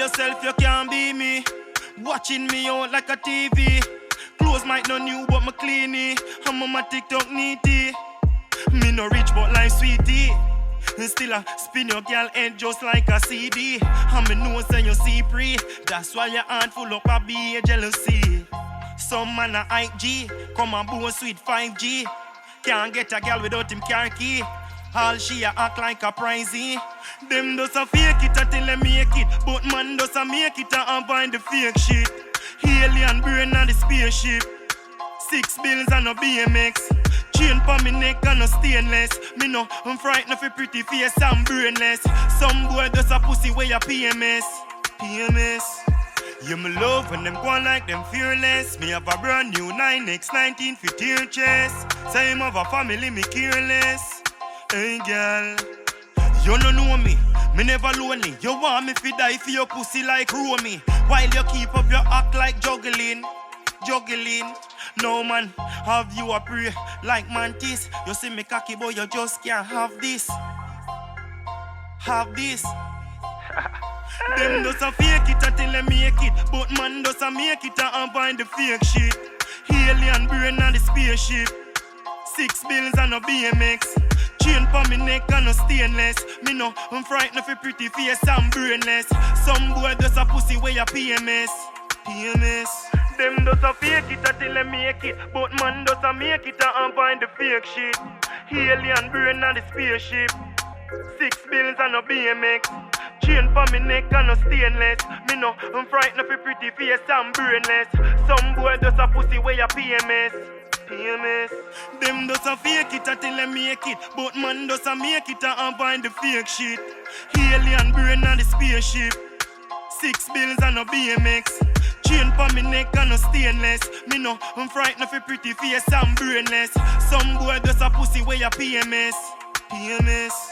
yourself, you can't be me. Watching me out like a TV. Clothes might not new, but me cleany. I'm on my TikTok neaty. Me no rich, but like sweetie. And still I spin your girl head just like a CD. And me know say you see pre. That's why your heart full up a be jealousy. Some man a IG, come and boast with 5G. Can't get a girl without him car key. All she a act like a pricey. Them does a fake it until they make it. But man does a make it and find the fake shit. Alien brain on the spaceship. 6 bills and no BMX. Chain for me neck and no stainless. Me know I'm frightened for pretty face and brainless. Some boy does a pussy way a PMS. PMS. You me love when them go on like them fearless. Me have a brand new 9X19 for tear chest. Say him have a family, me careless. Hey girl, you no know me never lonely. You want me fi die for your pussy like Romy. While you keep up your act like juggling. No man, have you a pray like mantis. You see me cocky boy, you just can't have this. Have this. Them does a fake it until they make it. But man does a make it and find the fake shit. Alien brain on the spaceship. 6 bills and no BMX. Chain for me neck and no stainless. Me know I'm frightened for pretty face and brainless. Some boy does a pussy way a PMS. PMS. Them does a fake it until they make it. But man does a make it and find the fake shit. Alien brain on the spaceship. 6 bills and no BMX. Chain for me neck and no stainless. Me know I'm frightened for pretty face and brainless. Some boy does a pussy way a PMS. PMS. Them does a fake it until they make it. But man does a make it and find the fake shit. Alien brain on the spaceship. 6 bills and no BMX. Chain for me neck and no stainless. Me know I'm frightened for pretty face and brainless. Some boy does a pussy way a PMS. PMS.